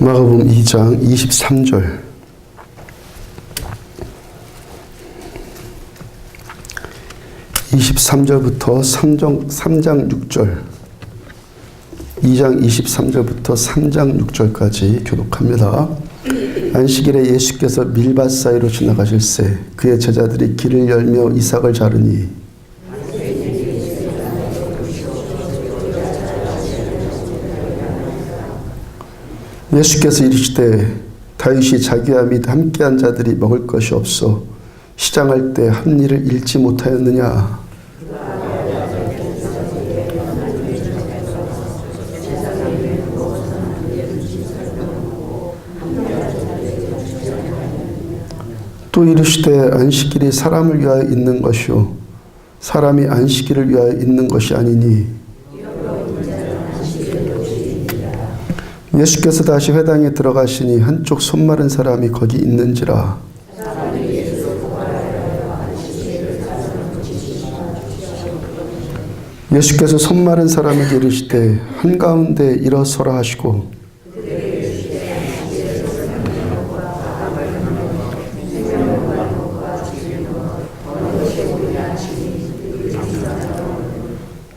마가복음 2장 23절. 23절부터 3장 6절. 2장 23절부터 3장 6절까지 교독합니다. 안식일에 예수께서 밀밭 사이로 지나가실새 그의 제자들이 길을 열며 이삭을 자르니 예수께서 이르시되 다윗이 자기와 및 함께한 자들이 먹을 것이 없어 시장할 때 한 일을 잃지 못하였느냐. 또 이르시되 안식일이 사람을 위하여 있는 것이요 사람이 안식일을 위하여 있는 것이 아니니. 예수께서 다시 회당에 들어가시니 한쪽 손 마른 사람이 거기 있는지라. 예수께서 손 마른 사람에게 이르시되 한가운데 일어서라 하시고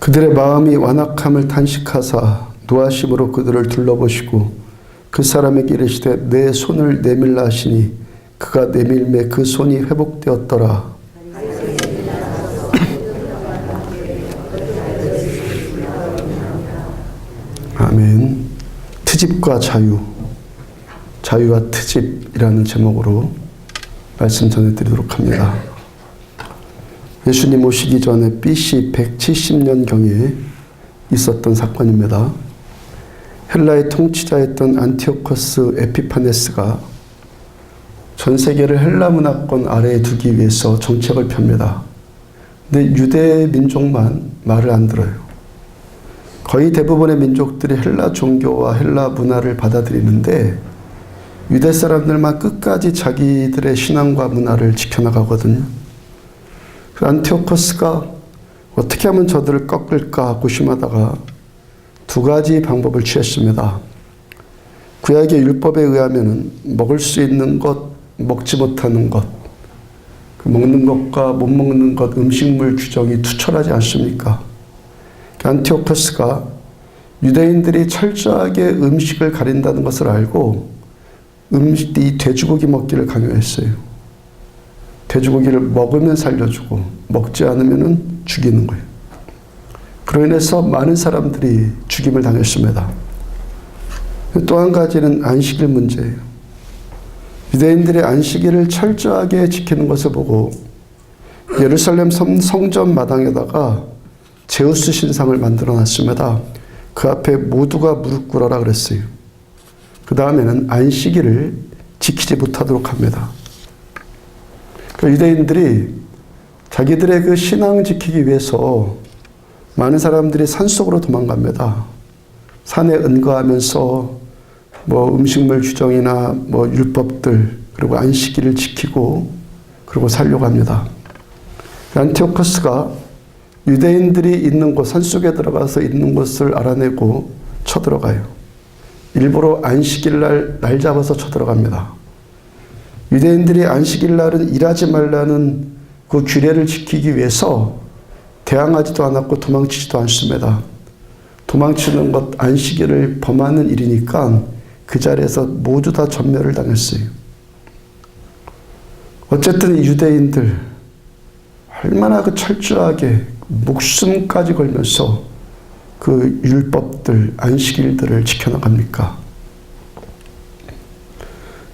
그들의 마음이 완악함을 탄식하사 노하심으로 그들을 둘러보시고 그 사람에게 이르시되 내 손을 내밀라 하시니 그가 내밀매 그 손이 회복되었더라. 아멘. 트집과 자유, 자유와 트집이라는 제목으로 말씀 전해드리도록 합니다. 예수님 오시기 전에 BC 170년경에 있었던 사건입니다. 헬라의 통치자였던 안티오코스 에피파네스가 전 세계를 헬라 문화권 아래에 두기 위해서 정책을 펴니다. 근데 유대 민족만 말을 안 들어요. 거의 대부분의 민족들이 헬라 종교와 헬라 문화를 받아들이는데 유대 사람들만 끝까지 자기들의 신앙과 문화를 지켜나가거든요. 안티오코스가 어떻게 하면 저들을 꺾을까 고심하다가 두 가지 방법을 취했습니다. 구약의 율법에 의하면 먹을 수 있는 것, 먹지 못하는 것, 그 먹는 것과 못 먹는 것, 음식물 규정이 투철하지 않습니까? 안티오코스가 유대인들이 철저하게 음식을 가린다는 것을 알고 이 돼지고기 먹기를 강요했어요. 돼지고기를 먹으면 살려주고 먹지 않으면 죽이는 거예요. 그로 인해서 많은 사람들이 죽임을 당했습니다. 또 한 가지는 안식일 문제예요. 유대인들이 안식일을 철저하게 지키는 것을 보고 예루살렘 성전 마당에다가 제우스 신상을 만들어 놨습니다. 그 앞에 모두가 무릎 꿇어라 그랬어요. 그 다음에는 안식일을 지키지 못하도록 합니다. 유대인들이 자기들의 그 신앙을 지키기 위해서 많은 사람들이 산속으로 도망갑니다. 산에 은거하면서 음식물 규정이나 율법들 그리고 안식일을 지키고 그리고 살려고 합니다. 안티오코스가 유대인들이 있는 곳, 산속에 들어가서 있는 곳을 알아내고 쳐들어가요. 일부러 안식일 날 잡아서 쳐들어갑니다. 유대인들이 안식일 날은 일하지 말라는 그 규례를 지키기 위해서 대항하지도 않았고 도망치지도 않습니다. 도망치는 것, 안식일을 범하는 일이니까 그 자리에서 모두 다 전멸을 당했어요. 어쨌든 유대인들 얼마나 그 철저하게 목숨까지 걸면서 그 율법들, 안식일들을 지켜나갑니까?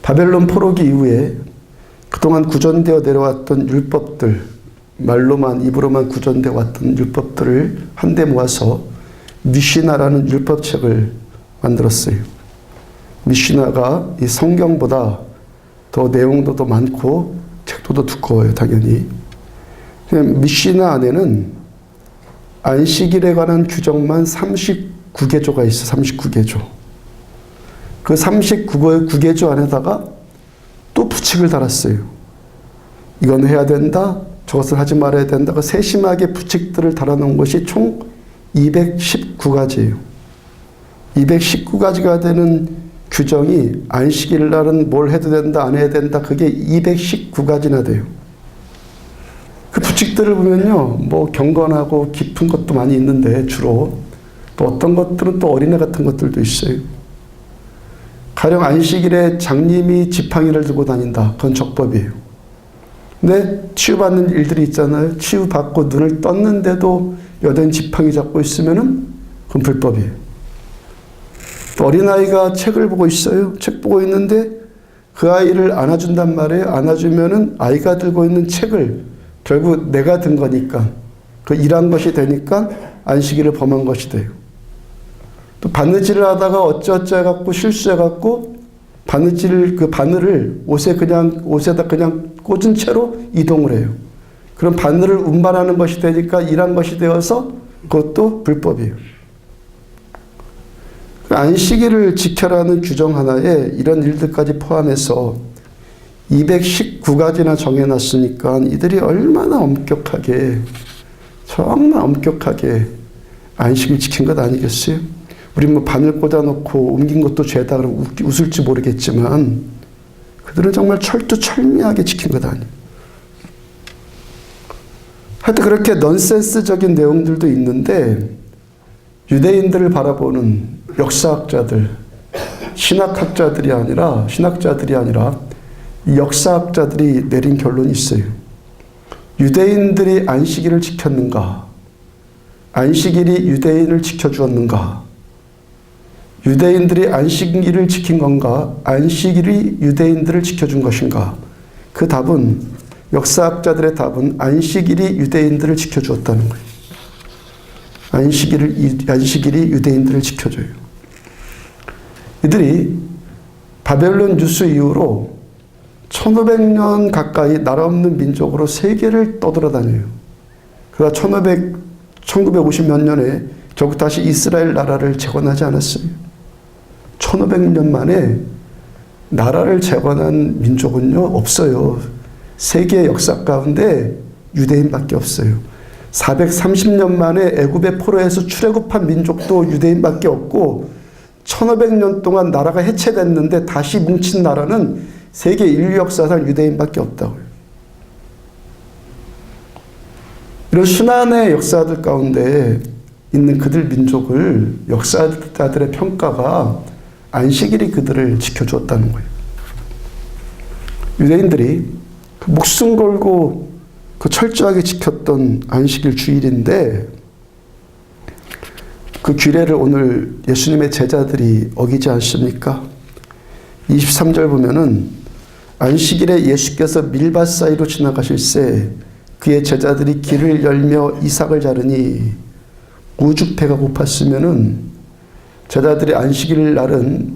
바벨론 포로기 이후에 그동안 구전되어 내려왔던 율법들, 말로만 입으로만 구전되어 왔던 율법들을 한데 모아서 미시나라는 율법책을 만들었어요. 미시나가 이 성경보다 더 내용도 더 많고 책도 더 두꺼워요, 당연히. 미시나 안에는 안식일에 관한 규정만 39개조가 있어, 39개조. 그 39개조 안에다가 또 부칙을 달았어요. 이건 해야 된다, 저것을 하지 말아야 된다고 세심하게 부칙들을 달아놓은 것이 총 219가지예요. 219가지가 되는 규정이 안식일 날은 뭘 해도 된다, 안 해야 된다, 그게 219가지나 돼요. 그 규칙들을 보면요, 뭐 경건하고 깊은 것도 많이 있는데 주로 또 어떤 것들은 또 어린애 같은 것들도 있어요. 가령 안식일에 장님이 지팡이를 들고 다닌다. 그건 적법이에요. 근데 치유받는 일들이 있잖아요. 치유받고 눈을 떴는데도 여든 지팡이 잡고 있으면은 그건 불법이에요. 또 어린아이가 책을 보고 있어요. 책 보고 있는데 그 아이를 안아준단 말이에요. 안아주면은 아이가 들고 있는 책을 결국 내가 든 거니까 그 일한 것이 되니까 안식일을 범한 것이 돼요. 또 바느질을 하다가 어쩌어쩌 해갖고 실수해갖고 그 바늘을 옷에다 그냥 꽂은 채로 이동을 해요. 그럼 바늘을 운반하는 것이 되니까 일한 것이 되어서 그것도 불법이에요. 안식일을 지켜라는 규정 하나에 이런 일들까지 포함해서 219가지나 정해놨으니까 이들이 얼마나 엄격하게, 정말 엄격하게 안식을 지킨 것 아니겠어요? 우리 뭐 바늘 꽂아놓고 옮긴 것도 죄다 그러면 웃을지 모르겠지만 그들은 정말 철두철미하게 지킨 것 아니에요. 하여튼 그렇게 넌센스적인 내용들도 있는데 유대인들을 바라보는 역사학자들, 신학자들이 아니라 역사학자들이 내린 결론이 있어요. 유대인들이 안식일을 지켰는가? 안식일이 유대인을 지켜주었는가? 유대인들이 안식일을 지킨 건가? 안식일이 유대인들을 지켜준 것인가? 그 답은, 역사학자들의 답은 안식일이 유대인들을 지켜주었다는 거예요. 안식일이 유대인들을 지켜줘요. 이들이 바벨론 유수 이후로 1500년 가까이 나라 없는 민족으로 세계를 떠돌아다녀요. 그러다 1950 몇 년에 결국 다시 이스라엘 나라를 재건하지 않았어요. 1500년 만에 나라를 재건한 민족은요, 없어요. 세계 역사 가운데 유대인밖에 없어요. 430년 만에 애굽의 포로에서 출애굽한 민족도 유대인밖에 없고 1500년 동안 나라가 해체됐는데 다시 뭉친 나라는 세계 인류 역사상 유대인밖에 없다고요. 이런 순환의 역사들 가운데 있는 그들 민족을 역사자들의 평가가 안식일이 그들을 지켜주었다는 거예요. 유대인들이 목숨 걸고 철저하게 지켰던 안식일 주일인데 그 규례를 오늘 예수님의 제자들이 어기지 않습니까? 23절 보면은 안식일에 예수께서 밀밭 사이로 지나가실새 그의 제자들이 길을 열며 이삭을 자르니 우죽배가 고팠으면은 제자들이 안식일 날은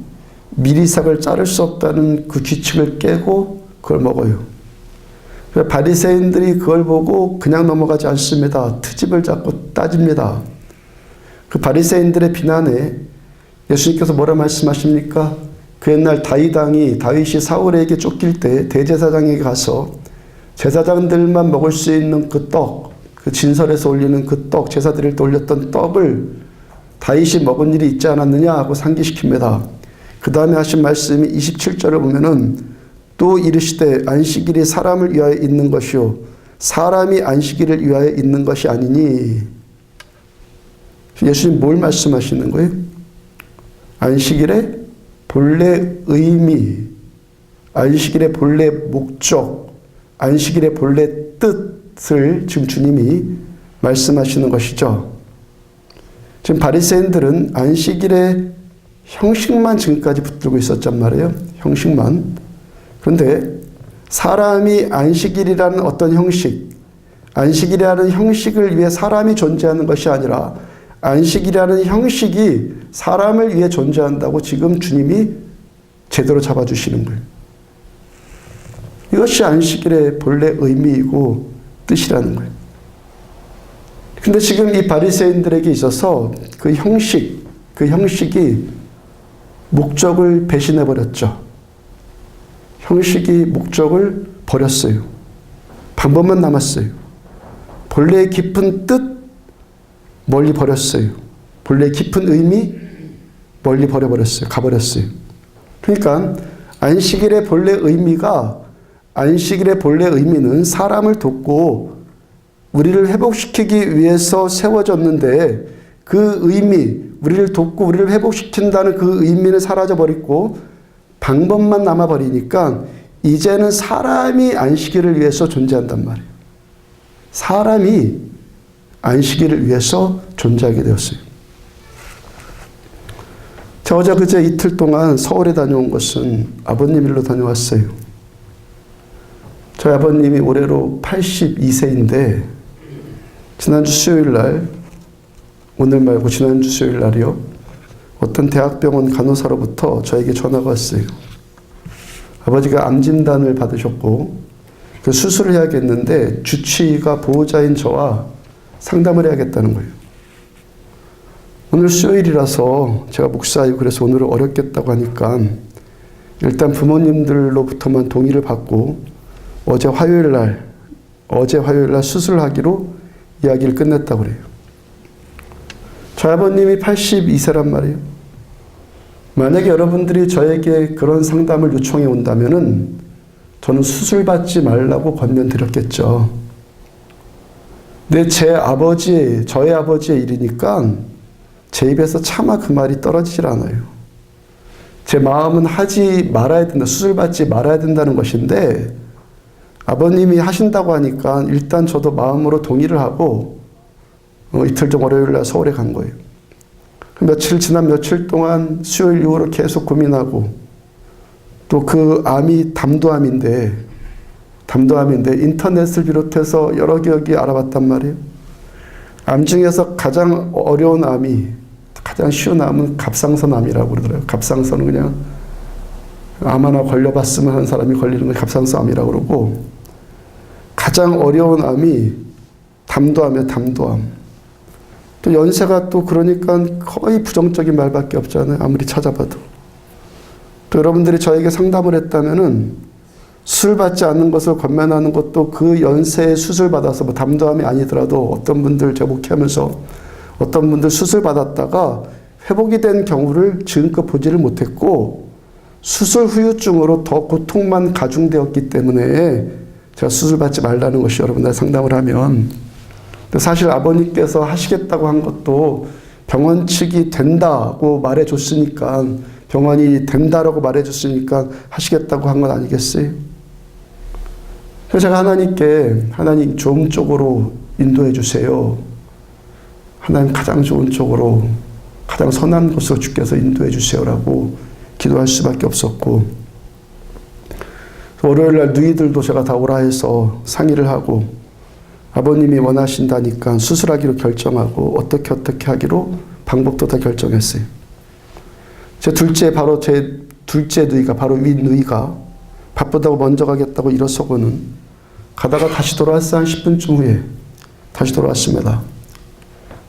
밀이삭을 자를 수 없다는 그 규칙을 깨고 그걸 먹어요. 바리새인들이 그걸 보고 그냥 넘어가지 않습니다. 트집을 잡고 따집니다. 그 바리새인들의 비난에 예수님께서 뭐라 말씀하십니까? 그 옛날 다윗이 사울에게 쫓길 때 대제사장에게 가서 제사장들만 먹을 수 있는 그 떡, 그 진설에서 올리는 그 떡, 제사 드릴 때 올렸던 떡을 다윗이 먹은 일이 있지 않았느냐 하고 상기시킵니다. 그 다음에 하신 말씀이 27절을 보면은 또 이르시되 안식일이 사람을 위하여 있는 것이요 사람이 안식일을 위하여 있는 것이 아니니. 예수님 뭘 말씀하시는 거예요? 안식일의 본래 의미, 안식일의 본래 목적, 안식일의 본래 뜻을 지금 주님이 말씀하시는 것이죠. 지금 바리새인들은 안식일의 형식만 지금까지 붙들고 있었단 말이에요. 형식만. 그런데 사람이 안식일이라는 어떤 형식, 안식일이라는 형식을 위해 사람이 존재하는 것이 아니라 안식이라는 형식이 사람을 위해 존재한다고 지금 주님이 제대로 잡아주시는 거예요. 이것이 안식일의 본래 의미이고 뜻이라는 거예요. 근데 지금 이 바리새인들에게 있어서 그 형식이 목적을 배신해버렸죠. 형식이 목적을 버렸어요. 방법만 남았어요. 본래의 깊은 뜻 멀리 버렸어요. 본래 깊은 의미 멀리 버려버렸어요. 가버렸어요. 그러니까 안식일의 본래 의미는 사람을 돕고 우리를 회복시키기 위해서 세워졌는데 그 의미, 우리를 돕고 우리를 회복시킨다는 그 의미는 사라져버리고 방법만 남아버리니까 이제는 사람이 안식일을 위해서 존재한단 말이에요. 사람이 안식일을 위해서 존재하게 되었어요. 저 어제 그제 이틀 동안 서울에 다녀온 것은 아버님 일로 다녀왔어요. 저희 아버님이 올해로 82세인데 지난주 수요일 날, 오늘 말고 지난주 수요일 날이요, 어떤 대학병원 간호사로부터 저에게 전화가 왔어요. 아버지가 암 진단을 받으셨고 그 수술을 해야겠는데 주치의가 보호자인 저와 상담을 해야겠다는 거예요. 오늘 수요일이라서 제가 목사이고 그래서 오늘은 어렵겠다고 하니까 일단 부모님들로부터만 동의를 받고 어제 화요일 날 수술을 하기로 이야기를 끝냈다고 그래요. 저희 아버님이 82세란 말이에요. 만약에 여러분들이 저에게 그런 상담을 요청해 온다면은 저는 수술 받지 말라고 권면드렸겠죠. 근데 저희 아버지의 일이니까 제 입에서 차마 그 말이 떨어지질 않아요. 제 마음은 하지 말아야 된다, 수술 받지 말아야 된다는 것인데 아버님이 하신다고 하니까 일단 저도 마음으로 동의를 하고 이틀 전 월요일 날 서울에 간 거예요. 지난 며칠 동안 수요일 이후로 계속 고민하고 또 그 암이 담도암인데 인터넷을 비롯해서 여러 개역이 알아봤단 말이에요. 암 중에서 가장 어려운 암이, 가장 쉬운 암은 갑상선암이라고 그러더라고요. 갑상선은 그냥 암 하나 걸려봤으면 하는 사람이 걸리는 걸 갑상선암이라고 그러고, 가장 어려운 암이 담도암이에요. 담도암. 또 연세가 또 그러니까 거의 부정적인 말밖에 없잖아요. 아무리 찾아봐도. 또 여러분들이 저에게 상담을 했다면은 수술 받지 않는 것을 권면하는 것도 그 연세에 수술 받아서 뭐 담도암이 아니더라도 어떤 분들 제가 목회하면서 어떤 분들 수술 받았다가 회복이 된 경우를 지금껏 보지를 못했고 수술 후유증으로 더 고통만 가중되었기 때문에 제가 수술 받지 말라는 것이 여러분들 상담을 하면, 사실 아버님께서 하시겠다고 한 것도 병원 측이 된다고 말해줬으니까, 병원이 된다라고 말해줬으니까 하시겠다고 한 건 아니겠어요? 그래서 제가 하나님께, 하나님 좋은 쪽으로 인도해 주세요. 하나님 가장 좋은 쪽으로, 가장 선한 곳으로 주께서 인도해 주세요라고 기도할 수밖에 없었고, 월요일날 누이들도 제가 다 오라 해서 상의를 하고 아버님이 원하신다니까 수술하기로 결정하고 어떻게 하기로 방법도 다 결정했어요. 제 둘째 누이가, 바로 위 누이가 바쁘다고 먼저 가겠다고 일어서고는 가다가 다시 돌아왔어요. 한 10분쯤 후에 다시 돌아왔습니다.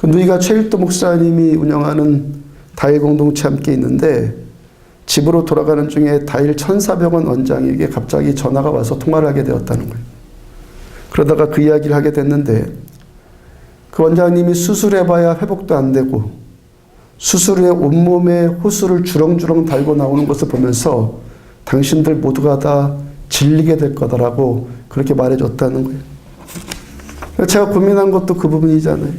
그 누이가 최일도 목사님이 운영하는 다일 공동체 함께 있는데 집으로 돌아가는 중에 다일 천사병원 원장에게 갑자기 전화가 와서 통화를 하게 되었다는 거예요. 그러다가 그 이야기를 하게 됐는데 그 원장님이 수술해봐야 회복도 안 되고 수술 후에 온몸에 호수를 주렁주렁 달고 나오는 것을 보면서 당신들 모두가 다 질리게 될 거다라고 그렇게 말해줬다는 거예요. 제가 고민한 것도 그 부분이잖아요.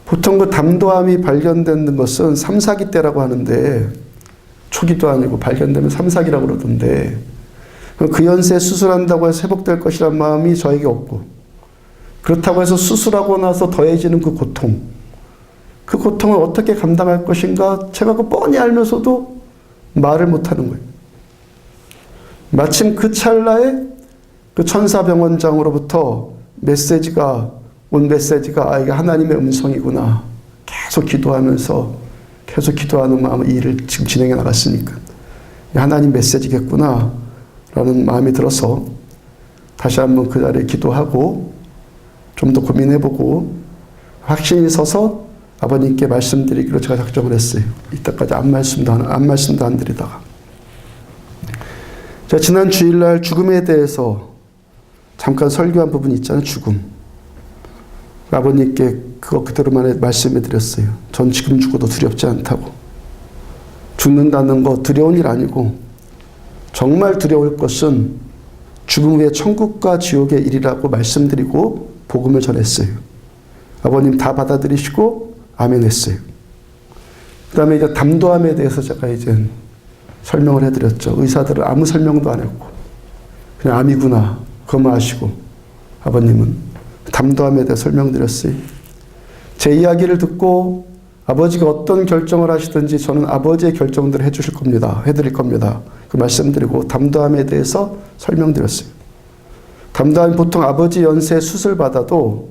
보통 그 담도암이 발견되는 것은 3, 4기 때라고 하는데, 초기도 아니고 발견되면 3, 4기라고 그러던데, 그 연세에 수술한다고 해서 회복될 것이란 마음이 저에게 없고, 그렇다고 해서 수술하고 나서 더해지는 그 고통, 그 고통을 어떻게 감당할 것인가 제가 그 뻔히 알면서도 말을 못하는 거예요. 마침 그 찰나에 그 천사병원장으로부터 온 메시지가 이게 하나님의 음성이구나. 계속 기도하는 마음으로 이 일을 지금 진행해 나갔으니까 하나님 메시지겠구나 라는 마음이 들어서 다시 한번 그 자리에 기도하고 좀 더 고민해보고 확신이 서서 아버님께 말씀드리기로 제가 작정을 했어요. 이때까지 아무 말씀도 안 드리다가. 제가 지난 주일날 죽음에 대해서 잠깐 설교한 부분이 있잖아요. 죽음. 아버님께 그거 그대로만 말씀해 드렸어요. 전 지금 죽어도 두렵지 않다고. 죽는다는 거 두려운 일 아니고 정말 두려울 것은 죽음 후에 천국과 지옥의 일이라고 말씀드리고 복음을 전했어요. 아버님 다 받아들이시고 아멘 했어요. 그 다음에 이제 담도함에 대해서 제가 이제 설명을 해드렸죠. 의사들은 아무 설명도 안 했고 그냥 암이구나 그것만 아시고 아버님은 담도함에 대해 설명드렸어요. 제 이야기를 듣고 아버지가 어떤 결정을 하시든지 저는 아버지의 결정들을 해주실 겁니다. 해드릴 겁니다. 그 말씀드리고 담도함에 대해서 설명드렸어요. 담도함이 보통 아버지 연세에 수술받아도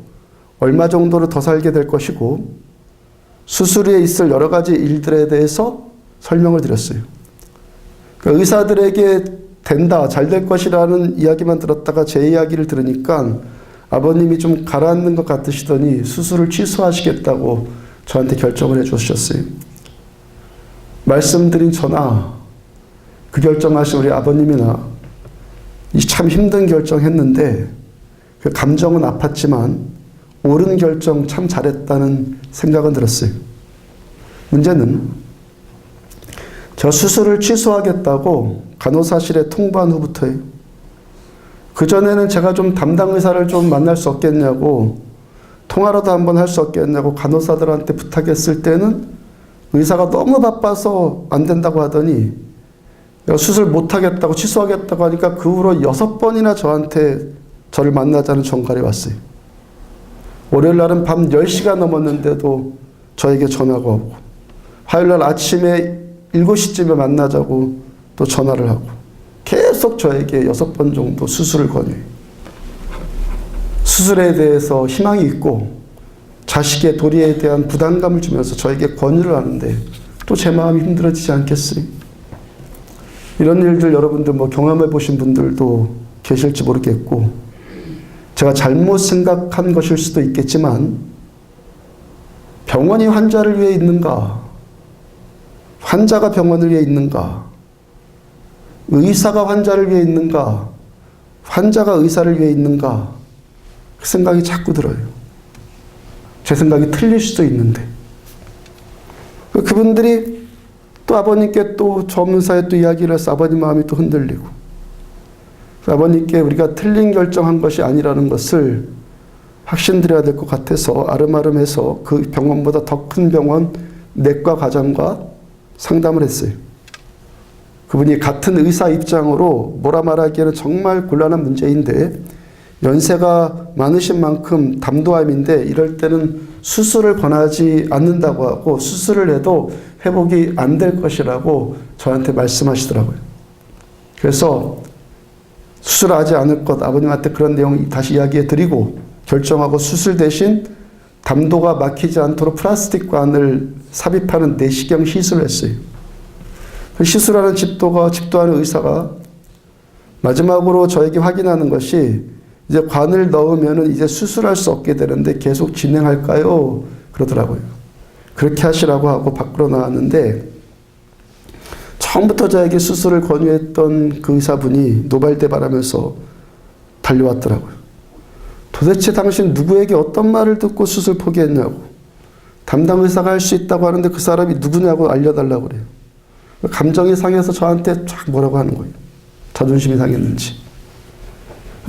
얼마 정도를 더 살게 될 것이고 수술 후에 있을 여러 가지 일들에 대해서 설명을 드렸어요. 그러니까 의사들에게 된다, 잘 될 것이라는 이야기만 들었다가 제 이야기를 들으니까 아버님이 좀 가라앉는 것 같으시더니 수술을 취소하시겠다고 저한테 결정을 해주셨어요. 말씀드린 저나 그 결정하신 우리 아버님이나 이 참 힘든 결정했는데 그 감정은 아팠지만 옳은 결정 참 잘했다는 생각은 들었어요. 문제는 저 수술을 취소하겠다고 간호사실에 통보한 후부터예요. 그전에는 제가 좀 담당 의사를 좀 만날 수 없겠냐고 통화라도 한번 할 수 없겠냐고 간호사들한테 부탁했을 때는 의사가 너무 바빠서 안 된다고 하더니 내가 수술 못하겠다고 취소하겠다고 하니까 그 후로 6번이나 저를 만나자는 전갈이 왔어요. 월요일 날은 밤 10시가 넘었는데도 저에게 전화가 오고 화요일 날 아침에 7시쯤에 만나자고 또 전화를 하고 계속 저에게 6번 정도 수술을 권유해요. 수술에 대해서 희망이 있고 자식의 도리에 대한 부담감을 주면서 저에게 권유를 하는데 또 제 마음이 힘들어지지 않겠어요? 이런 일들 여러분들 경험해 보신 분들도 계실지 모르겠고 제가 잘못 생각한 것일 수도 있겠지만 병원이 환자를 위해 있는가? 환자가 병원을 위해 있는가? 의사가 환자를 위해 있는가? 환자가 의사를 위해 있는가? 그 생각이 자꾸 들어요. 제 생각이 틀릴 수도 있는데 그분들이 또 아버님께 또 전문사에 또 이야기를 해서 아버님 마음이 또 흔들리고 아버님께 우리가 틀린 결정한 것이 아니라는 것을 확신드려야 될 것 같아서 아름아름해서 그 병원보다 더 큰 병원 내과 과장과 상담을 했어요. 그분이 같은 의사 입장으로 뭐라 말하기에는 정말 곤란한 문제인데 연세가 많으신 만큼 담도암인데 이럴 때는 수술을 권하지 않는다고 하고 수술을 해도 회복이 안 될 것이라고 저한테 말씀하시더라고요. 그래서 수술하지 않을 것 아버님한테 그런 내용 다시 이야기해 드리고 결정하고 수술 대신 담도가 막히지 않도록 플라스틱 관을 삽입하는 내시경 시술을 했어요. 그 시술하는 집도하는 의사가 마지막으로 저에게 확인하는 것이 이제 관을 넣으면은 이제 수술할 수 없게 되는데 계속 진행할까요? 그러더라고요. 그렇게 하시라고 하고 밖으로 나왔는데 처음부터 저에게 수술을 권유했던 그 의사분이 노발대발하면서 달려왔더라고요. 도대체 당신 누구에게 어떤 말을 듣고 수술 포기했냐고. 담당 의사가 할 수 있다고 하는데 그 사람이 누구냐고 알려달라고 그래요. 감정이 상해서 저한테 쫙 뭐라고 하는 거예요. 자존심이 상했는지.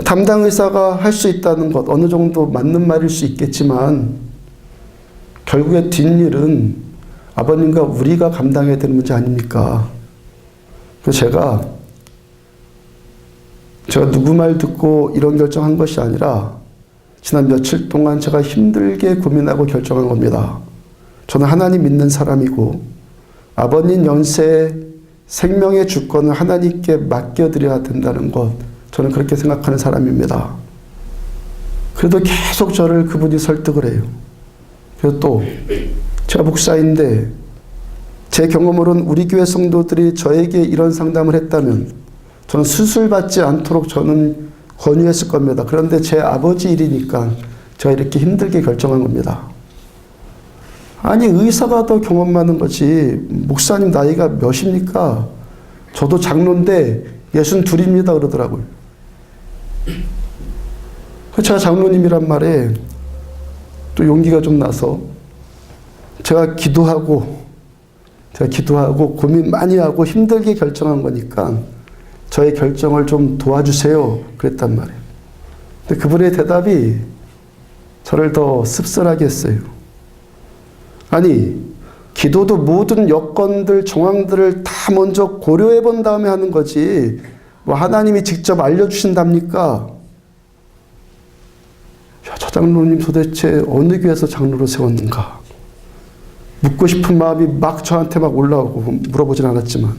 담당 의사가 할 수 있다는 것 어느 정도 맞는 말일 수 있겠지만 결국에 뒷일은 아버님과 우리가 감당해야 되는 문제 아닙니까? 그래서 제가 누구 말 듣고 이런 결정한 것이 아니라 지난 며칠 동안 제가 힘들게 고민하고 결정한 겁니다. 저는 하나님 믿는 사람이고 아버님 연세에 생명의 주권을 하나님께 맡겨드려야 된다는 것 저는 그렇게 생각하는 사람입니다. 그래도 계속 저를 그분이 설득을 해요. 그리고 또 제가 목사인데 제 경험으로는 우리 교회 성도들이 저에게 이런 상담을 했다면 저는 수술받지 않도록 저는 권유했을 겁니다. 그런데 제 아버지 일이니까 제가 이렇게 힘들게 결정한 겁니다. 아니 의사가 더 경험 많은 거지 목사님 나이가 몇입니까? 저도 장로인데 62입니다 그러더라고요. 제가 장로님이란 말에 또 용기가 좀 나서 제가 기도하고 제가 기도하고 고민 많이 하고 힘들게 결정한 거니까 저의 결정을 좀 도와주세요. 그랬단 말이에요. 근데 그분의 대답이 저를 더 씁쓸하게 했어요. 아니, 기도도 모든 여건들, 정황들을 다 먼저 고려해 본 다음에 하는 거지, 뭐 하나님이 직접 알려주신답니까? 야, 저 장로님 도대체 어느 교회에서 장로로 세웠는가? 묻고 싶은 마음이 막 저한테 막 올라오고, 물어보진 않았지만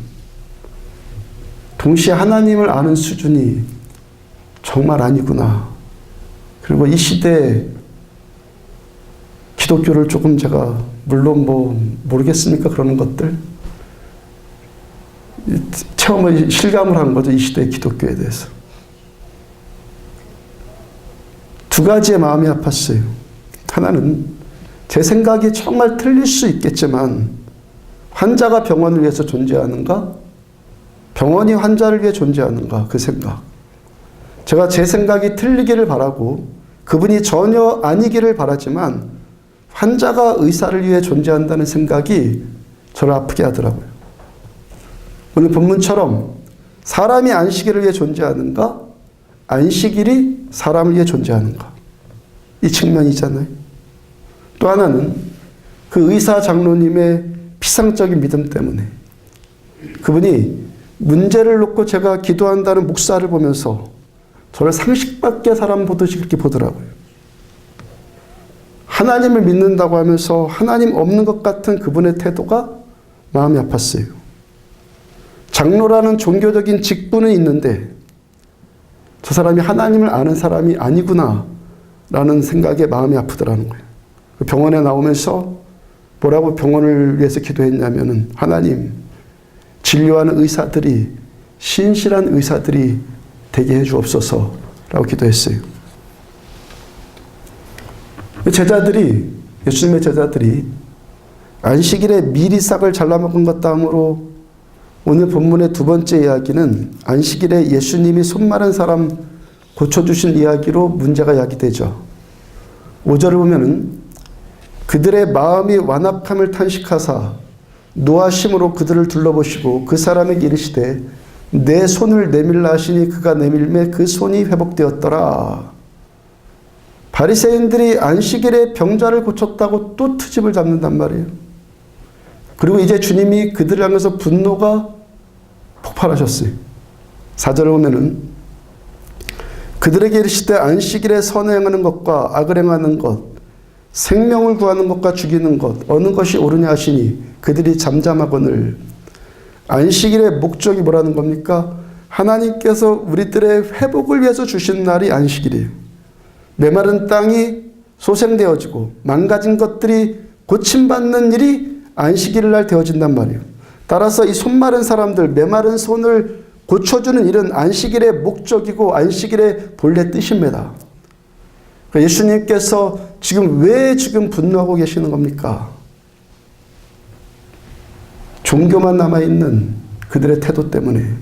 동시에 하나님을 아는 수준이 정말 아니구나. 그리고 이 시대에 기독교를 조금 제가, 물론 뭐 모르겠습니까? 그러는 것들 체험을, 실감을 한 거죠. 이 시대의 기독교에 대해서. 두 가지의 마음이 아팠어요. 하나는 제 생각이 정말 틀릴 수 있겠지만 환자가 병원을 위해서 존재하는가? 병원이 환자를 위해 존재하는가? 그 생각. 제가 제 생각이 틀리기를 바라고 그분이 전혀 아니기를 바라지만 환자가 의사를 위해 존재한다는 생각이 저를 아프게 하더라고요. 오늘 본문처럼 사람이 안식일을 위해 존재하는가? 안식일이 사람을 위해 존재하는가? 이 측면이잖아요. 또 하나는 그 의사 장로님의 피상적인 믿음 때문에 그분이 문제를 놓고 제가 기도한다는 목사를 보면서 저를 상식 밖의 사람 보듯이 그렇게 보더라고요. 하나님을 믿는다고 하면서 하나님 없는 것 같은 그분의 태도가 마음이 아팠어요. 장로라는 종교적인 직분은 있는데 저 사람이 하나님을 아는 사람이 아니구나 라는 생각에 마음이 아프더라는 거예요. 병원에 나오면서 뭐라고 병원을 위해서 기도했냐면은, 하나님, 진료하는 의사들이 신실한 의사들이 되게 해주옵소서 라고 기도했어요. 제자들이, 예수님의 제자들이 안식일에 미리 싹을 잘라먹은 것 다음으로 오늘 본문의 두 번째 이야기는 안식일에 예수님이 손 마른 사람 고쳐주신 이야기로 문제가 야기되죠. 5절을 보면은 그들의 마음이 완악함을 탄식하사 노하심으로 그들을 둘러보시고 그 사람에게 이르시되 내 손을 내밀라 하시니 그가 내밀매 그 손이 회복되었더라. 바리새인들이 안식일에 병자를 고쳤다고 또 트집을 잡는단 말이에요. 그리고 이제 주님이 그들을 향해서 분노가 폭발하셨어요. 4절을 보면은 그들에게 이르시되 안식일에 선을 행하는 것과 악을 행하는 것, 생명을 구하는 것과 죽이는 것 어느 것이 옳으냐 하시니 그들이 잠잠하거늘. 안식일의 목적이 뭐라는 겁니까? 하나님께서 우리들의 회복을 위해서 주신 날이 안식일이에요. 메마른 땅이 소생되어지고 망가진 것들이 고침받는 일이 안식일 날 되어진단 말이에요. 따라서 이 손 마른 사람들, 메마른 손을 고쳐주는 일은 안식일의 목적이고 안식일의 본래 뜻입니다. 예수님께서 지금 왜 분노하고 계시는 겁니까? 종교만 남아있는 그들의 태도 때문에,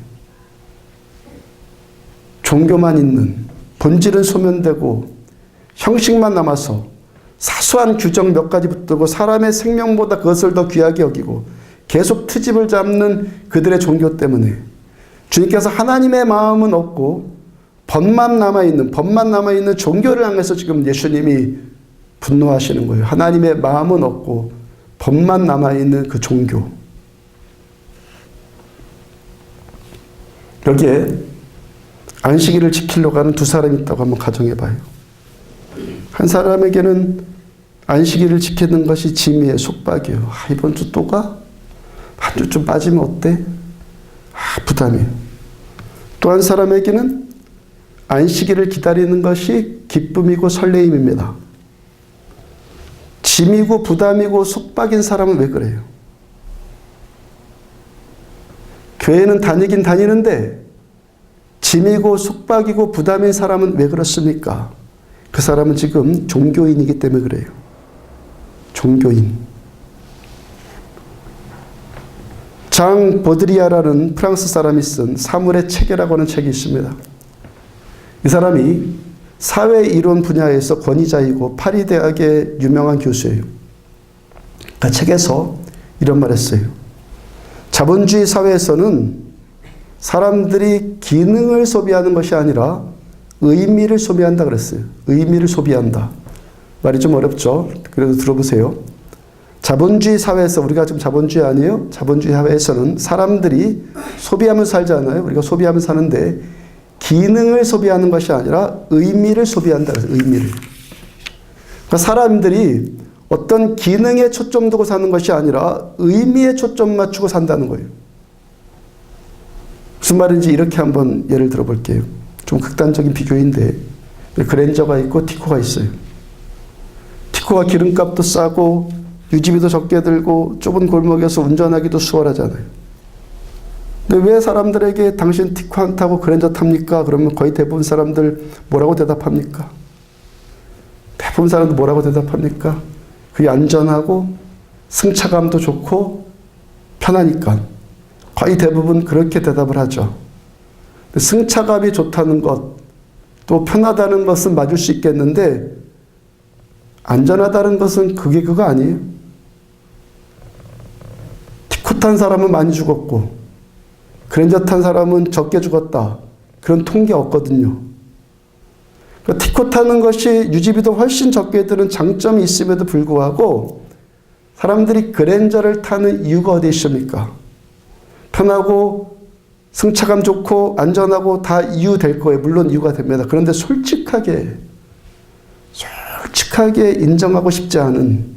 종교만 있는, 본질은 소멸되고 형식만 남아서 사소한 규정 몇 가지 붙들고 사람의 생명보다 그것을 더 귀하게 여기고 계속 트집을 잡는 그들의 종교 때문에 주님께서 하나님의 마음은 없고 법만 남아있는 종교를 향해서 지금 예수님이 분노하시는 거예요. 하나님의 마음은 없고 법만 남아있는 그 종교. 여기에 안식일을 지키려고 하는 두 사람이 있다고 한번 가정해봐요. 한 사람에게는 안식일을 지키는 것이 짐이에요. 속박이에요. 이번 주 또 가? 한 주쯤 빠지면 어때? 부담이에요. 또 한 사람에게는 안식일을 기다리는 것이 기쁨이고 설레임입니다. 짐이고 부담이고 속박인 사람은 왜 그래요? 교회는 다니긴 다니는데 짐이고 속박이고 부담인 사람은 왜 그렇습니까? 그 사람은 지금 종교인이기 때문에 그래요. 종교인. 장 보드리아라는 프랑스 사람이 쓴 사물의 체계라고 하는 책이 있습니다. 이 사람이 사회이론 분야에서 권위자이고 파리 대학의 유명한 교수예요. 그 책에서 이런 말 했어요. 자본주의 사회에서는 사람들이 기능을 소비하는 것이 아니라 의미를 소비한다 그랬어요. 의미를 소비한다. 말이 좀 어렵죠? 그래도 들어보세요. 자본주의 사회에서, 우리가 지금 자본주의 아니에요? 자본주의 사회에서는 사람들이 소비하면서 살잖아요. 우리가 소비하면서 사는데 기능을 소비하는 것이 아니라 의미를 소비한다 그래서 의미를. 그러니까 사람들이 어떤 기능에 초점 두고 사는 것이 아니라 의미에 초점 맞추고 산다는 거예요. 무슨 말인지 이렇게 한번 예를 들어 볼게요. 좀 극단적인 비교인데 그랜저가 있고 티코가 있어요. 티코가 기름값도 싸고 유지비도 적게 들고 좁은 골목에서 운전하기도 수월하잖아요. 근데 왜 사람들에게 당신 티코 안 타고 그랜저 탑니까? 그러면 거의 대부분 사람들 뭐라고 대답합니까? 대부분 사람들 뭐라고 대답합니까? 그게 안전하고 승차감도 좋고 편하니까. 거의 대부분 그렇게 대답을 하죠. 승차감이 좋다는 것, 또 편하다는 것은 맞을 수 있겠는데 안전하다는 것은 그거 아니에요. 티코 탄 사람은 많이 죽었고 그랜저 탄 사람은 적게 죽었다. 그런 통계 없거든요. 그러니까 티코 타는 것이 유지비도 훨씬 적게 드는 장점이 있음에도 불구하고 사람들이 그랜저를 타는 이유가 어디 있습니까? 편하고 승차감 좋고 안전하고 다 이유 될 거예요. 물론 이유가 됩니다. 그런데 솔직하게 인정하고 싶지 않은,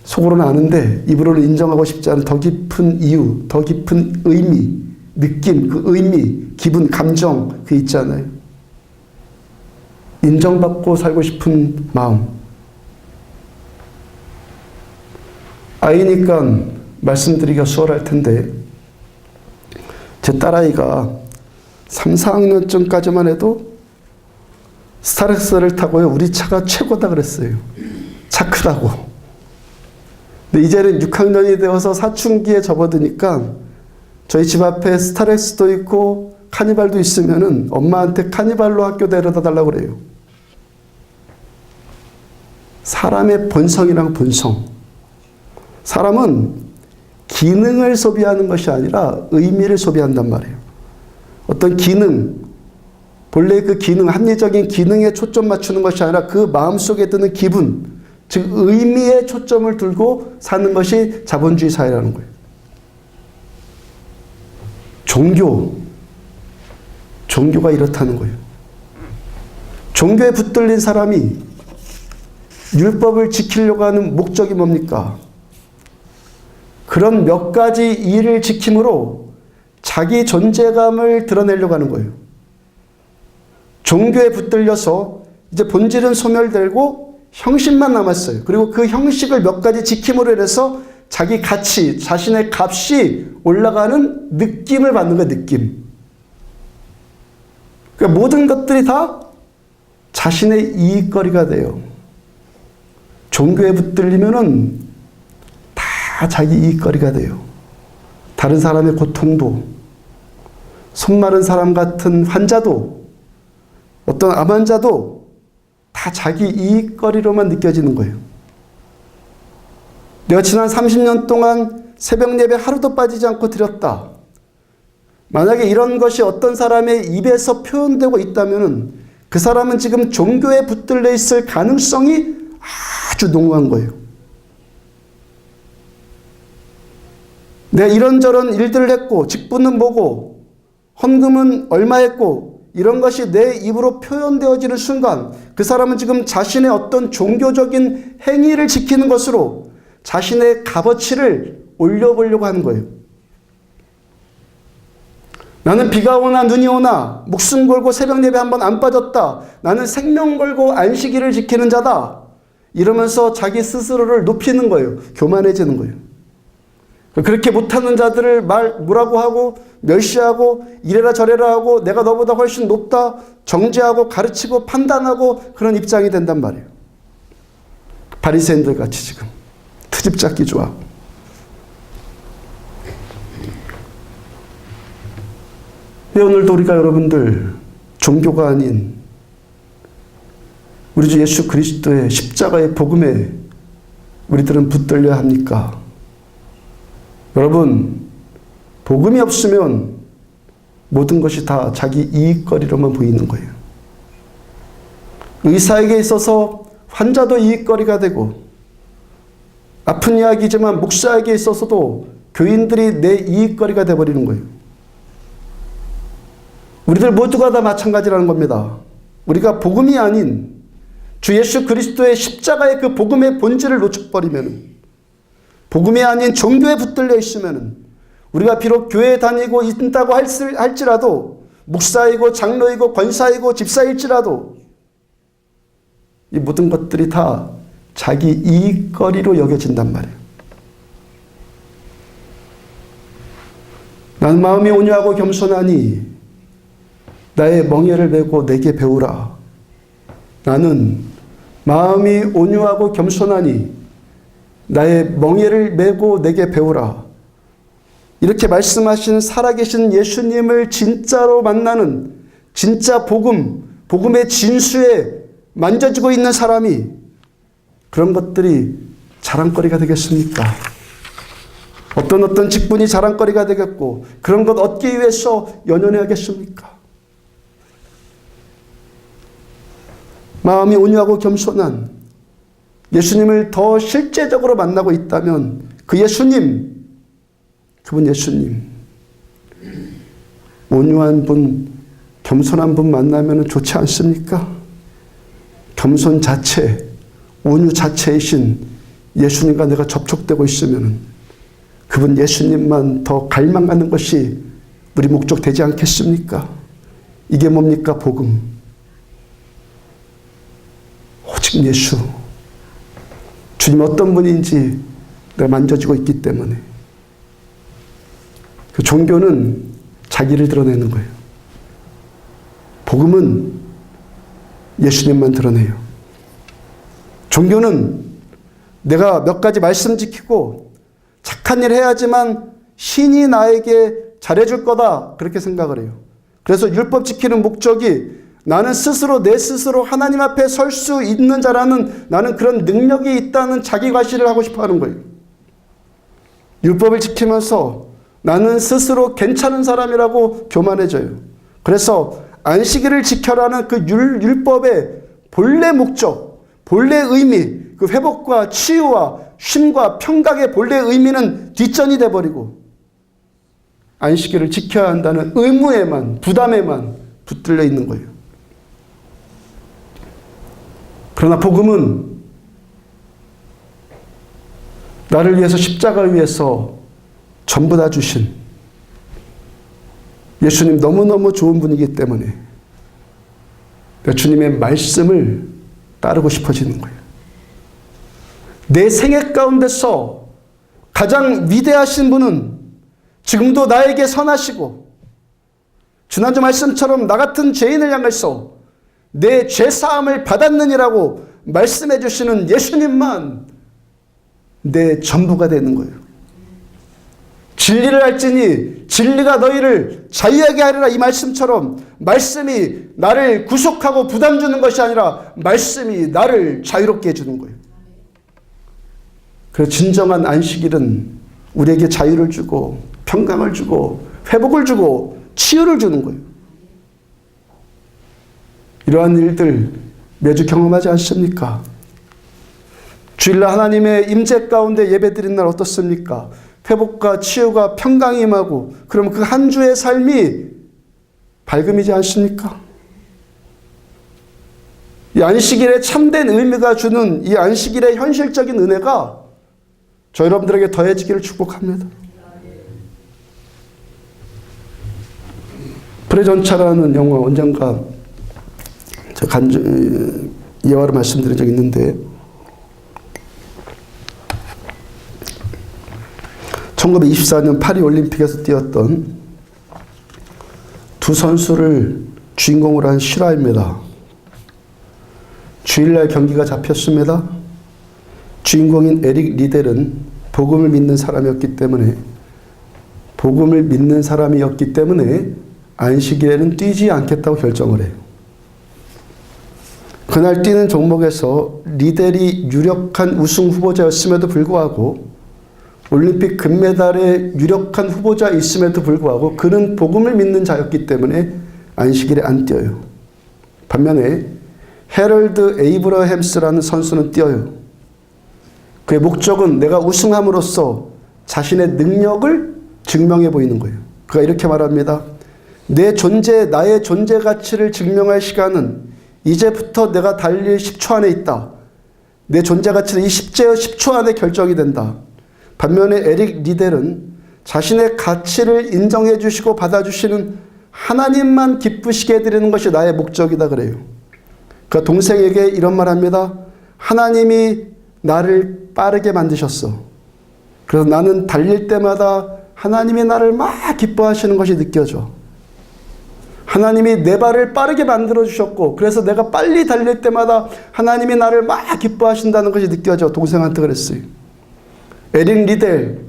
속으로는 아는데 입으로는 인정하고 싶지 않은 더 깊은 이유, 더 깊은 의미, 느낌, 그 의미, 기분, 감정 그 있잖아요. 인정받고 살고 싶은 마음. 아이니까 말씀드리기가 수월할 텐데 제 딸아이가 3, 4학년쯤까지만 해도 스타렉스를 타고요. 우리 차가 최고다 그랬어요. 차 크다고. 근데 이제는 6학년이 되어서 사춘기에 접어드니까 저희 집 앞에 스타렉스도 있고 카니발도 있으면은 엄마한테 카니발로 학교 데려다 달라고 그래요. 사람의 본성이랑 본성. 사람은 기능을 소비하는 것이 아니라 의미를 소비한단 말이에요. 어떤 기능, 본래 그 기능, 합리적인 기능에 초점 맞추는 것이 아니라 그 마음속에 드는 기분, 즉 의미에 초점을 두고 사는 것이 자본주의 사회라는 거예요. 종교가 이렇다는 거예요. 종교에 붙들린 사람이 율법을 지키려고 하는 목적이 뭡니까? 그런 몇 가지 일을 지킴으로 자기 존재감을 드러내려고 하는 거예요. 종교에 붙들려서 이제 본질은 소멸되고 형식만 남았어요. 그리고 그 형식을 몇 가지 지킴으로 인해서 자기 가치, 자신의 값이 올라가는 느낌을 받는 거예요. 느낌. 그러니까 모든 것들이 다 자신의 이익거리가 돼요. 종교에 붙들리면은 다 자기 이익거리가 돼요. 다른 사람의 고통도, 손 마른 사람 같은 환자도, 어떤 암 환자도 다 자기 이익거리로만 느껴지는 거예요. 내가 지난 30년 동안 새벽 예배 하루도 빠지지 않고 드렸다. 만약에 이런 것이 어떤 사람의 입에서 표현되고 있다면 그 사람은 지금 종교에 붙들려 있을 가능성이 아주 농후한 거예요. 내가 이런저런 일들을 했고 직분은 뭐고 헌금은 얼마 했고 이런 것이 내 입으로 표현되어지는 순간 그 사람은 지금 자신의 어떤 종교적인 행위를 지키는 것으로 자신의 값어치를 올려보려고 하는 거예요. 나는 비가 오나 눈이 오나 목숨 걸고 새벽 예배 한 번 안 빠졌다. 나는 생명 걸고 안식일을 지키는 자다. 이러면서 자기 스스로를 높이는 거예요. 교만해지는 거예요. 그렇게 못하는 자들을 뭐라고 하고 멸시하고 이래라 저래라 하고 내가 너보다 훨씬 높다 정죄하고 가르치고 판단하고 그런 입장이 된단 말이에요. 바리새인들 같이 지금 트집 잡기 좋아하고. 왜 오늘도 우리가 여러분들 종교가 아닌 우리 주 예수 그리스도의 십자가의 복음에 우리들은 붙들려야 합니까? 여러분, 복음이 없으면 모든 것이 다 자기 이익거리로만 보이는 거예요. 의사에게 있어서 환자도 이익거리가 되고, 아픈 이야기지만 목사에게 있어서도 교인들이 내 이익거리가 되어버리는 거예요. 우리들 모두가 다 마찬가지라는 겁니다. 우리가 복음이 아닌 주 예수 그리스도의 십자가의 그 복음의 본질을 놓쳐버리면, 복음이 아닌 종교에 붙들려 있으면, 우리가 비록 교회에 다니고 있다고 할지라도, 목사이고 장로이고 권사이고 집사일지라도 이 모든 것들이 다 자기 이익거리로 여겨진단 말이에요. 난 마음이 온유하고 겸손하니 나의 멍에를 메고 내게 배우라. 나는 마음이 온유하고 겸손하니 나의 멍에를 메고 내게 배우라. 이렇게 말씀하신 살아계신 예수님을 진짜로 만나는, 진짜 복음의 진수에 만져지고 있는 사람이 그런 것들이 자랑거리가 되겠습니까? 어떤 직분이 자랑거리가 되겠고, 그런 것 얻기 위해서 연연해야겠습니까? 마음이 온유하고 겸손한 예수님을 더 실제적으로 만나고 있다면 그 예수님, 그분 예수님, 온유한 분, 겸손한 분 만나면 좋지 않습니까? 겸손 자체, 온유 자체이신 예수님과 내가 접촉되고 있으면 그분 예수님만 더 갈망하는 것이 우리 목적 되지 않겠습니까? 이게 뭡니까? 복음. 오직 예수. 주님 어떤 분인지 내가 만져지고 있기 때문에. 그 종교는 자기를 드러내는 거예요. 복음은 예수님만 드러내요. 종교는 내가 몇 가지 말씀 지키고 착한 일 해야지만 신이 나에게 잘해줄 거다, 그렇게 생각을 해요. 그래서 율법 지키는 목적이 나는 스스로, 내 스스로 하나님 앞에 설 수 있는 자라는, 나는 그런 능력이 있다는 자기 과시를 하고 싶어 하는 거예요. 율법을 지키면서 나는 스스로 괜찮은 사람이라고 교만해져요. 그래서 안식일을 지켜라는 그 율법의 본래 목적, 본래 의미, 그 회복과 치유와 쉼과 평강의 본래 의미는 뒷전이 돼버리고 안식일을 지켜야 한다는 의무에만, 부담에만 붙들려 있는 거예요. 그러나 복음은 나를 위해서 십자가를 위해서 전부 다 주신 예수님, 너무너무 좋은 분이기 때문에 주님의 말씀을 따르고 싶어지는 거예요. 내 생애 가운데서 가장 위대하신 분은 지금도 나에게 선하시고, 지난주 말씀처럼 나 같은 죄인을 향해서 내 죄사함을 받았느니라고 말씀해 주시는 예수님만 내 전부가 되는 거예요. 진리를 알지니 진리가 너희를 자유하게 하리라, 이 말씀처럼 말씀이 나를 구속하고 부담 주는 것이 아니라 말씀이 나를 자유롭게 해주는 거예요. 그래서 진정한 안식일은 우리에게 자유를 주고 평강을 주고 회복을 주고 치유를 주는 거예요. 이러한 일들 매주 경험하지 않습니까? 주일날 하나님의 임재 가운데 예배드린 날 어떻습니까? 회복과 치유가 평강이 임하고, 그럼 그 한 주의 삶이 밝음이지 않습니까? 이 안식일의 참된 의미가 주는 이 안식일의 현실적인 은혜가 저 여러분들에게 더해지기를 축복합니다. 프레전차라는 영화, 언젠가 예화로 말씀드린 적이 있는데, 1924년 파리 올림픽에서 뛰었던 두 선수를 주인공으로 한 실화입니다. 주일날 경기가 잡혔습니다. 주인공인 에릭 리델은 복음을 믿는 사람이었기 때문에 안식일에는 뛰지 않겠다고 결정을 해요. 그날 뛰는 종목에서 리델이 유력한 우승 후보자였음에도 불구하고 올림픽 금메달의 유력한 후보자있음에도 불구하고 그는 복음을 믿는 자였기 때문에 안식일에 안 뛰어요. 반면에 해럴드 에이브러햄스라는 선수는 뛰어요. 그의 목적은 내가 우승함으로써 자신의 능력을 증명해 보이는 거예요. 그가 이렇게 말합니다. 내 존재, 나의 존재 가치를 증명할 시간은 이제부터 내가 달릴 10초 안에 있다. 내 존재 가치는 이 10초 안에 결정이 된다. 반면에 에릭 리델은 자신의 가치를 인정해 주시고 받아주시는 하나님만 기쁘시게 해드리는 것이 나의 목적이다 그래요. 그 동생에게 이런 말 합니다. 하나님이 나를 빠르게 만드셨어. 그래서 나는 달릴 때마다 하나님이 나를 막 기뻐하시는 것이 느껴져. 하나님이 내 발을 빠르게 만들어 주셨고 그래서 내가 빨리 달릴 때마다 하나님이 나를 막 기뻐하신다는 것이 느껴져. 동생한테 그랬어요. 에릭 리델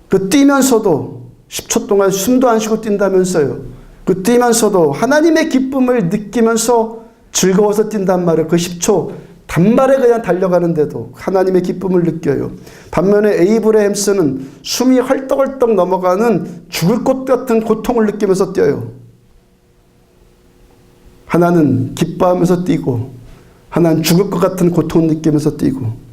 그 뛰면서도 10초 동안 숨도 안 쉬고 뛴다면서요. 그 뛰면서도 하나님의 기쁨을 느끼면서 즐거워서 뛴단 말이에요. 그 10초 단발에 그냥 달려가는데도 하나님의 기쁨을 느껴요. 반면에 에이브러햄스는 숨이 헐떡헐떡 넘어가는 죽을 것 같은 고통을 느끼면서 뛰어요. 하나는 기뻐하면서 뛰고 하나는 죽을 것 같은 고통을 느끼면서 뛰고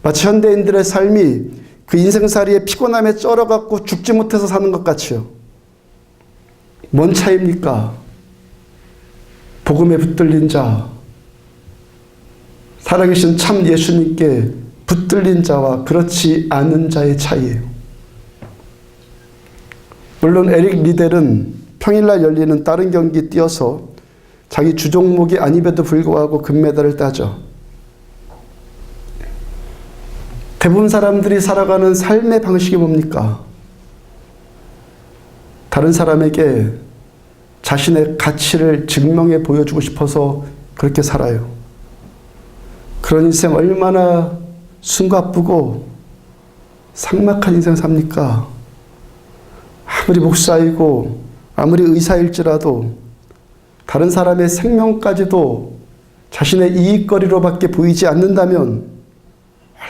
마치 현대인들의 삶이 그 인생살이의 피곤함에 쩔어갖고 죽지 못해서 사는 것 같이요. 뭔 차이입니까? 복음에 붙들린 자, 살아계신 참 예수님께 붙들린 자와 그렇지 않은 자의 차이예요. 물론 에릭 리델은 평일날 열리는 다른 경기 뛰어서 자기 주종목이 아님에도 불구하고 금메달을 따죠. 대부분 사람들이 살아가는 삶의 방식이 뭡니까? 다른 사람에게 자신의 가치를 증명해 보여주고 싶어서 그렇게 살아요. 그런 인생 얼마나 숨가쁘고 삭막한 인생 삽니까? 아무리 목사이고 아무리 의사일지라도 다른 사람의 생명까지도 자신의 이익거리로밖에 보이지 않는다면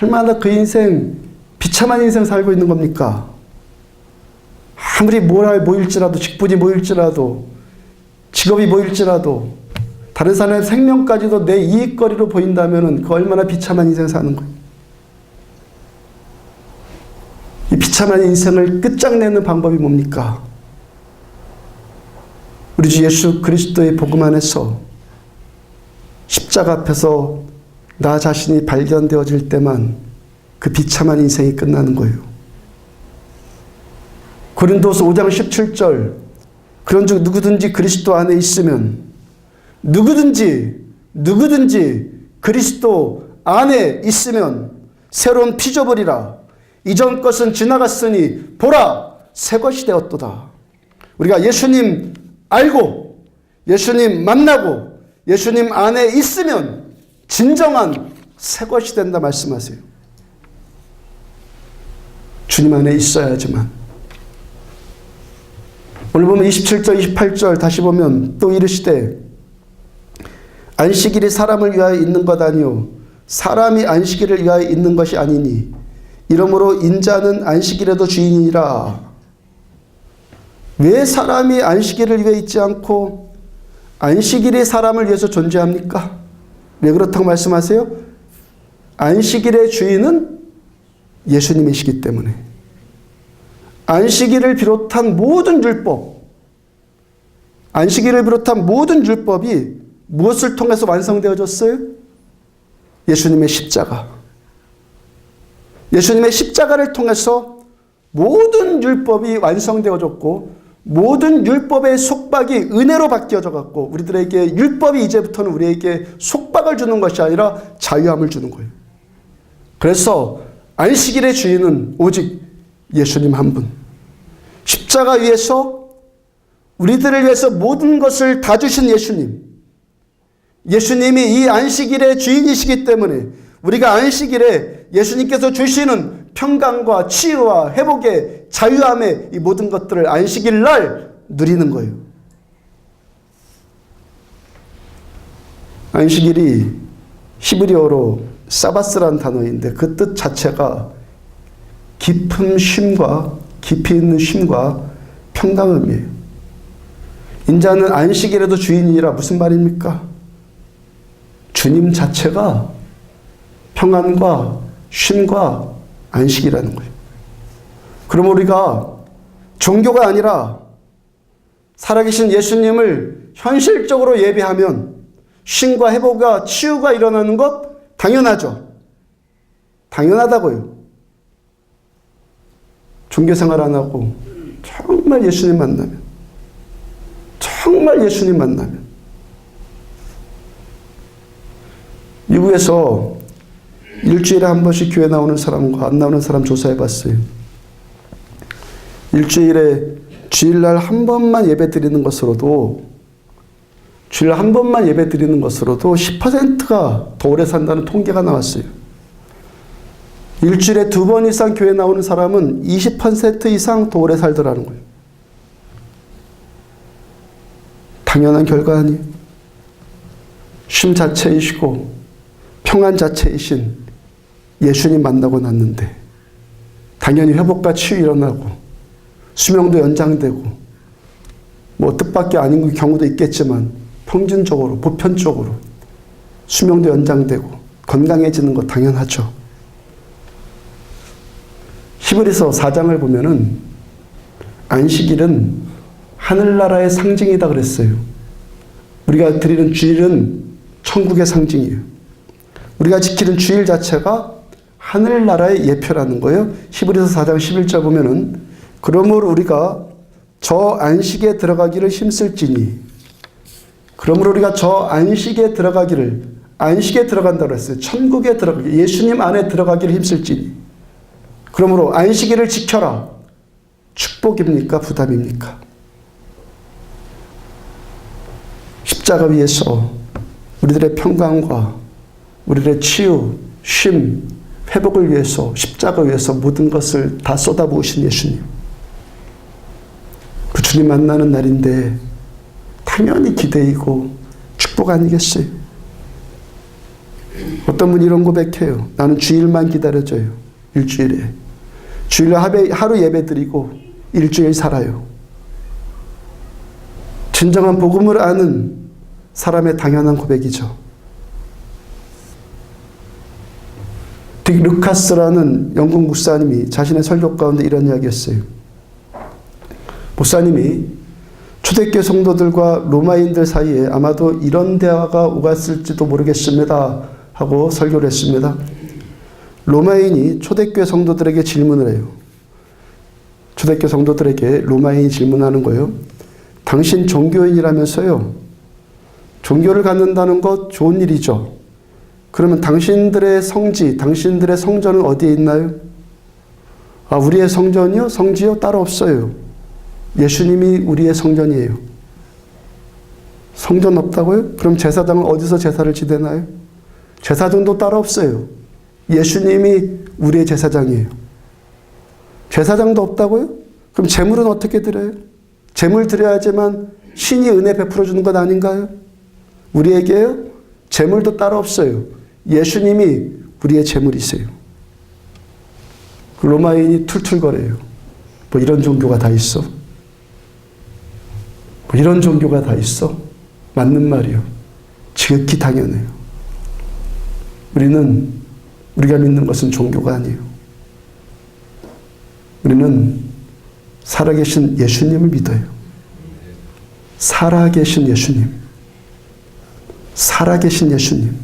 얼마나 그 인생 비참한 인생 살고 있는 겁니까? 아무리 모랄 모일지라도 직분이 모일지라도 직업이 모일지라도 다른 사람의 생명까지도 내 이익거리로 보인다면 그 얼마나 비참한 인생 사는 거예요. 이 비참한 인생을 끝장내는 방법이 뭡니까? 우리 주 예수 그리스도의 복음 안에서 십자가 앞에서 나 자신이 발견되어질 때만 그 비참한 인생이 끝나는 거예요. 고린도서 5장 17절 그런즉 누구든지 그리스도 안에 있으면 누구든지 그리스도 안에 있으면 새로운 피조물이라 이전 것은 지나갔으니 보라 새 것이 되었도다. 우리가 예수님 알고 예수님 만나고 예수님 안에 있으면 진정한 새 것이 된다 말씀하세요. 주님 안에 있어야지만. 오늘 보면 27절 28절 다시 보면 또 이르시되 안식일이 사람을 위하여 있는 것 아니요 사람이 안식일을 위하여 있는 것이 아니니 이러므로 인자는 안식일에도 주인이라. 왜 사람이 안식일을 위해 있지 않고 안식일이 사람을 위해서 존재합니까? 왜 그렇다고 말씀하세요? 안식일의 주인은 예수님이시기 때문에. 안식일을 비롯한 모든 율법, 안식일을 비롯한 모든 율법이 무엇을 통해서 완성되어졌어요? 예수님의 십자가. 예수님의 십자가를 통해서 모든 율법이 완성되어졌고 모든 율법의 속박이 은혜로 바뀌어져 갖고 우리들에게 율법이 이제부터는 우리에게 속박을 주는 것이 아니라 자유함을 주는 거예요. 그래서 안식일의 주인은 오직 예수님 한 분. 십자가 위에서 우리들을 위해서 모든 것을 다 주신 예수님. 예수님이 이 안식일의 주인이시기 때문에 우리가 안식일에 예수님께서 주시는 평강과 치유와 회복의 자유함의 이 모든 것들을 안식일 날 누리는 거예요. 안식일이 히브리어로 사바스라는 단어인데 그 뜻 자체가 깊은 쉼과 깊이 있는 쉼과 평강함이에요. 인자는 안식일에도 주인이라 무슨 말입니까? 주님 자체가 평안과 쉼과 안식이라는 거예요. 그럼 우리가 종교가 아니라 살아계신 예수님을 현실적으로 예배하면 쉼과 회복과 치유가 일어나는 것 당연하죠. 당연하다고요. 종교생활 안 하고 정말 예수님 만나면, 정말 예수님 만나면, 미국에서 일주일에 한 번씩 교회 나오는 사람과 안 나오는 사람 조사해 봤어요. 일주일에 주일날 한 번만 예배 드리는 것으로도, 주일 한 번만 예배 드리는 것으로도 10%가 더 오래 산다는 통계가 나왔어요. 일주일에 2번 이상 교회 나오는 사람은 20% 이상 더 오래 살더라는 거예요. 당연한 결과 아니에요. 쉼 자체이시고 평안 자체이신 예수님 만나고 났는데 당연히 회복과 치유 일어나고 수명도 연장되고 뭐 뜻밖의 아닌 경우도 있겠지만 평균적으로 보편적으로 수명도 연장되고 건강해지는 거 당연하죠. 히브리서 4장을 보면은 안식일은 하늘나라의 상징이다 그랬어요. 우리가 드리는 주일은 천국의 상징이에요. 우리가 지키는 주일 자체가 하늘나라의 예표라는 거예요. 히브리서 4장 11절 보면은 그러므로 우리가 저 안식에 들어가기를 힘쓸지니, 그러므로 우리가 저 안식에 들어가기를, 안식에 들어간다고 했어요. 천국에 들어가기, 예수님 안에 들어가기를 힘쓸지니. 그러므로 안식일을 지켜라. 축복입니까? 부담입니까? 십자가 위에서 우리들의 평강과 우리들의 치유, 쉼, 회복을 위해서 십자가 위에서 모든 것을 다 쏟아부으신 예수님. 그 주님 만나는 날인데 당연히 기대이고 축복 아니겠어요? 어떤 분이 이런 고백해요. 나는 주일만 기다려줘요. 일주일에. 주일에 하루 예배 드리고 일주일 살아요. 진정한 복음을 아는 사람의 당연한 고백이죠. 딕 루카스라는 영국 목사님이 자신의 설교 가운데 이런 이야기 했어요. 목사님이 초대교회 성도들과 로마인들 사이에 아마도 이런 대화가 오갔을지도 모르겠습니다 하고 설교를 했습니다. 로마인이 초대교회 성도들에게 질문을 해요. 초대교회 성도들에게 로마인이 질문하는 거예요. 당신 종교인이라면서요. 종교를 갖는다는 것 좋은 일이죠. 그러면 당신들의 성지, 당신들의 성전은 어디에 있나요? 아, 우리의 성전이요? 성지요? 따로 없어요. 예수님이 우리의 성전이에요. 성전 없다고요? 그럼 제사장은 어디서 제사를 지내나요? 제사장도 따로 없어요. 예수님이 우리의 제사장이에요. 제사장도 없다고요? 그럼 제물은 어떻게 드려요? 제물 드려야지만 신이 은혜 베풀어 주는 것 아닌가요? 우리에게요? 제물도 따로 없어요. 예수님이 우리의 제물이세요. 로마인이 툴툴거려요. 뭐 이런 종교가 다 있어? 뭐 이런 종교가 다 있어? 맞는 말이요. 지극히 당연해요. 우리가 믿는 것은 종교가 아니에요. 우리는 살아계신 예수님을 믿어요. 살아계신 예수님. 살아계신 예수님.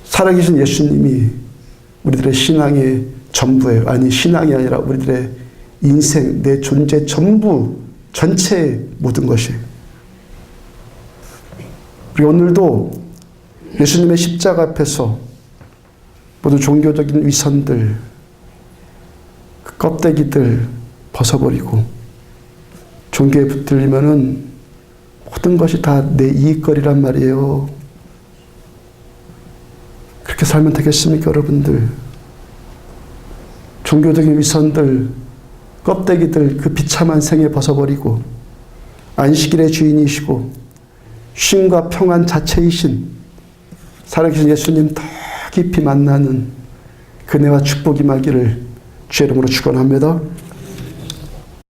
살아계신 예수님이 우리들의 신앙의 전부예요. 아니, 신앙이 아니라 우리들의 인생, 내 존재 전부, 전체의 모든 것이에요. 우리 오늘도 예수님의 십자가 앞에서 모든 종교적인 위선들, 그 껍데기들 벗어버리고 종교에 붙들리면은 모든 것이 다 내 이익거리란 말이에요. 그렇게 살면 되겠습니까, 여러분들? 종교적인 위선들, 껍데기들, 그 비참한 생에 벗어버리고 안식일의 주인이시고 쉼과 평안 자체이신 살아계신 예수님 더 깊이 만나는 은혜와 축복이 임하기를 주의 이름으로 축원합니다.